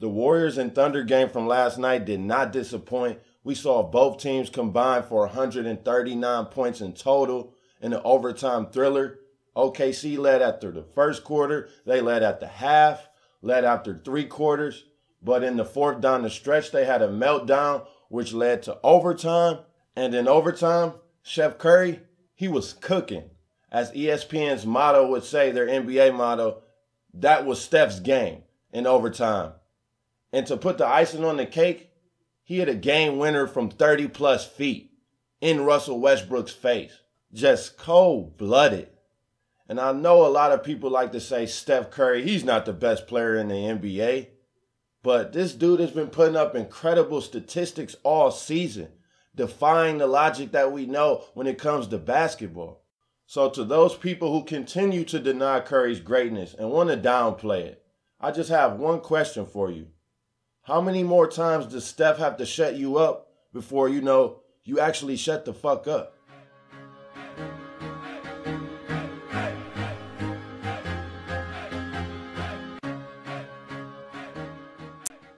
The Warriors and Thunder game from last night did not disappoint. We saw both teams combine for 139 points in total in an overtime thriller. OKC led after the first quarter. They led at the half, led after 3 quarters. But in the fourth down the stretch, they had a meltdown, which led to overtime. And in overtime, Steph Curry, he was cooking. As ESPN's motto would say, their NBA motto, that was Steph's game in overtime. And to put the icing on the cake, he hit a game winner from 30-plus feet in Russell Westbrook's face. Just cold-blooded. And I know a lot of people like to say Steph Curry, he's not the best player in the NBA. But this dude has been putting up incredible statistics all season, defying the logic that we know when it comes to basketball. So to those people who continue to deny Curry's greatness and want to downplay it, I just have one question for you. How many more times does Steph have to shut you up before you actually shut the fuck up?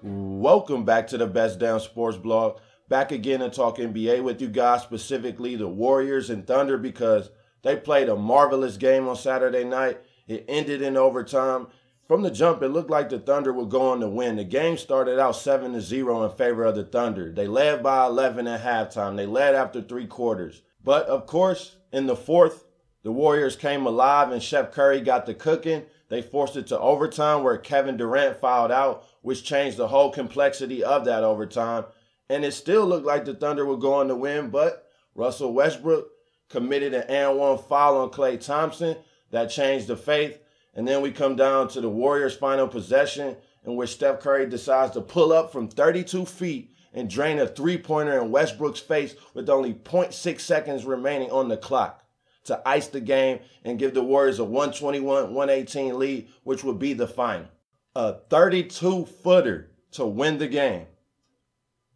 Welcome back to the Best Damn Sports Blog. Back again to talk NBA with you guys, specifically the Warriors and Thunder, because they played a marvelous game on Saturday night. It ended in overtime. From the jump, it looked like the Thunder were going to win. The game started out 7-0 in favor of the Thunder. They led by 11 at halftime. They led after 3 quarters. But, of course, in the fourth, the Warriors came alive and Steph Curry got the cooking. They forced it to overtime where Kevin Durant fouled out, which changed the whole complexity of that overtime. And it still looked like the Thunder were going to win, but Russell Westbrook committed an and-one foul on Klay Thompson. That changed the faith. And then we come down to the Warriors' final possession, in which Steph Curry decides to pull up from 32 feet and drain a three-pointer in Westbrook's face with only 0.6 seconds remaining on the clock to ice the game and give the Warriors a 121-118 lead, which would be the final. A 32-footer to win the game.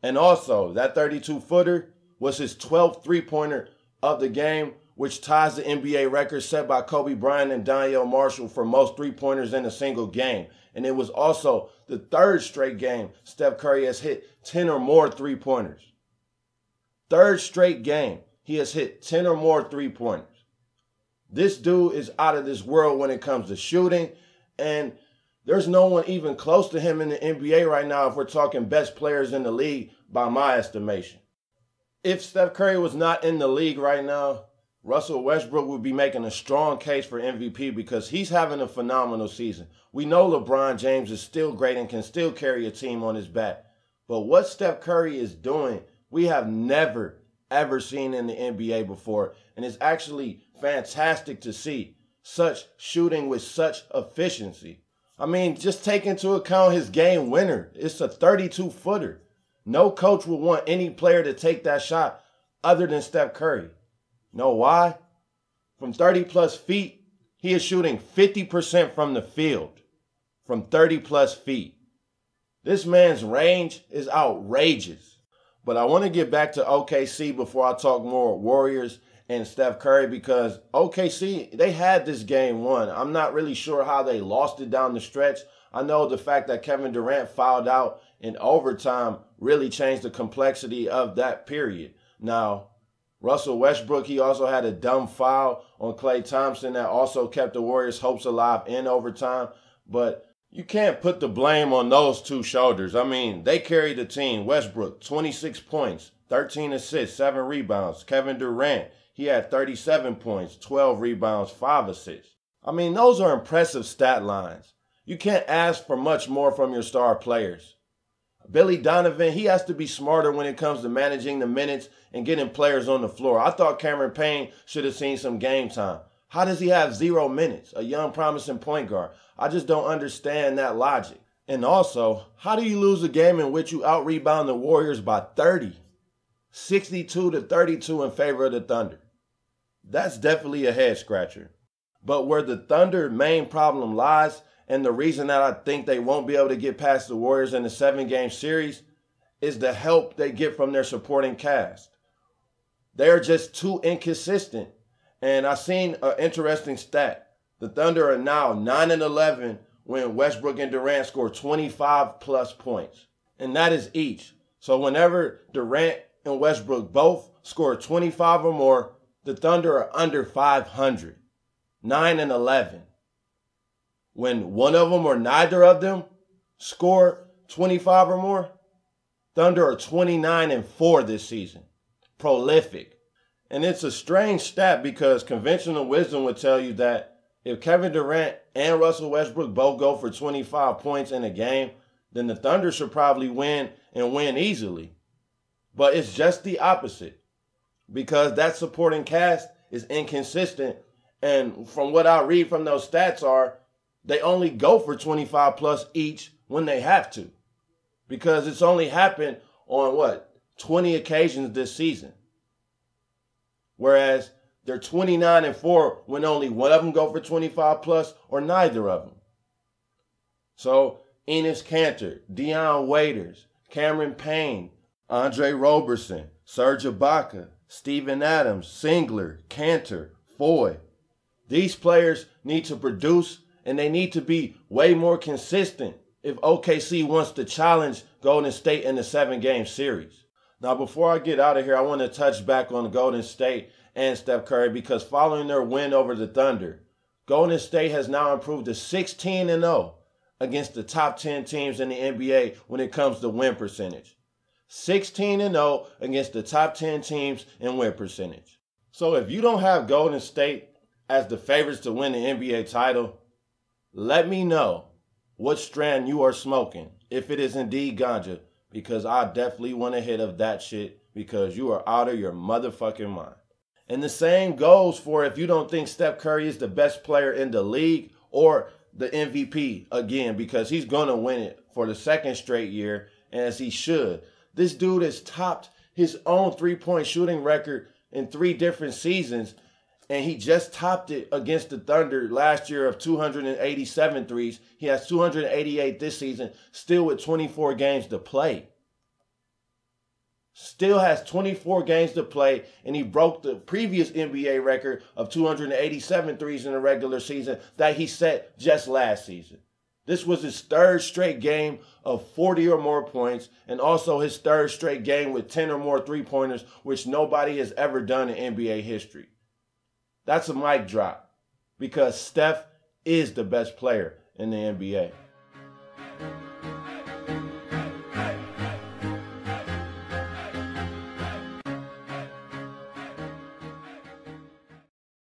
And also, that 32-footer was his 12th three-pointer of the game, which ties the NBA record set by Kobe Bryant and Donyell Marshall for most three-pointers in a single game. And it was also the 3rd straight game Steph Curry has hit 10 or more three-pointers. 3rd straight game he has hit 10 or more three-pointers. This dude is out of this world when it comes to shooting, and there's no one even close to him in the NBA right now if we're talking best players in the league by my estimation. If Steph Curry was not in the league right now, Russell Westbrook would be making a strong case for MVP because he's having a phenomenal season. We know LeBron James is still great and can still carry a team on his back. But what Steph Curry is doing, we have never, ever seen in the NBA before. And it's actually fantastic to see such shooting with such efficiency. I mean, just take into account his game winner. It's a 32-footer. No coach would want any player to take that shot other than Steph Curry. Know why? From 30-plus feet, he is shooting 50% from the field. From 30-plus feet. This man's range is outrageous. But I want to get back to OKC before I talk more Warriors and Steph Curry, because OKC, they had this game won. I'm not really sure how they lost it down the stretch. I know the fact that Kevin Durant fouled out in overtime really changed the complexity of that period. Now, Russell Westbrook, he also had a dumb foul on Klay Thompson that also kept the Warriors' hopes alive in overtime. But you can't put the blame on those two shoulders. I mean, they carried the team. Westbrook, 26 points, 13 assists, 7 rebounds. Kevin Durant, he had 37 points, 12 rebounds, 5 assists. I mean, those are impressive stat lines. You can't ask for much more from your star players. Billy Donovan, he has to be smarter when it comes to managing the minutes and getting players on the floor. I thought Cameron Payne should have seen some game time. How does he have 0 minutes? A young, promising point guard. I just don't understand that logic. And also, how do you lose a game in which you out-rebound the Warriors by 30? 62-32 in favor of the Thunder. That's definitely a head-scratcher. But where the Thunder main problem lies, and the reason that I think they won't be able to get past the Warriors in the 7-game series, is the help they get from their supporting cast. They're just too inconsistent. And I seen an interesting stat. The Thunder are now 9-11 when Westbrook and Durant score 25 plus points. And that is each. So whenever Durant and Westbrook both score 25 or more, the Thunder are under 500, 9-11. When one of them or neither of them score 25 or more, Thunder are 29-4 this season. Prolific. And it's a strange stat because conventional wisdom would tell you that if Kevin Durant and Russell Westbrook both go for 25 points in a game, then the Thunder should probably win and win easily. But it's just the opposite because that supporting cast is inconsistent. And from what I read from those stats are, they only go for 25 plus each when they have to. Because it's only happened on 20 occasions this season. Whereas they're 29-4 when only one of them go for 25 plus or neither of them. So Enes Kanter, Deion Waiters, Cameron Payne, Andre Roberson, Serge Ibaka, Steven Adams, Singler, Kanter, Foy. These players need to produce and they need to be way more consistent if OKC wants to challenge Golden State in the 7-game series. Now, before I get out of here, I want to touch back on Golden State and Steph Curry because following their win over the Thunder, Golden State has now improved to 16-0 against the top 10 teams in the NBA when it comes to win percentage. 16-0 against the top 10 teams in win percentage. So if you don't have Golden State as the favorites to win the NBA title, let me know what strand you are smoking, if it is indeed ganja, because I definitely want a hit of that shit because you are out of your motherfucking mind. And the same goes for if you don't think Steph Curry is the best player in the league or the MVP again, because he's going to win it for the second straight year, as he should. This dude has topped his own three-point shooting record in 3 different seasons, and he just topped it against the Thunder last year of 287 threes. He has 288 this season, still with 24 games to play. Still has 24 games to play, and he broke the previous NBA record of 287 threes in the regular season that he set just last season. This was his 3rd straight game of 40 or more points, and also his 3rd straight game with 10 or more three-pointers, which nobody has ever done in NBA history. That's a mic drop because Steph is the best player in the NBA.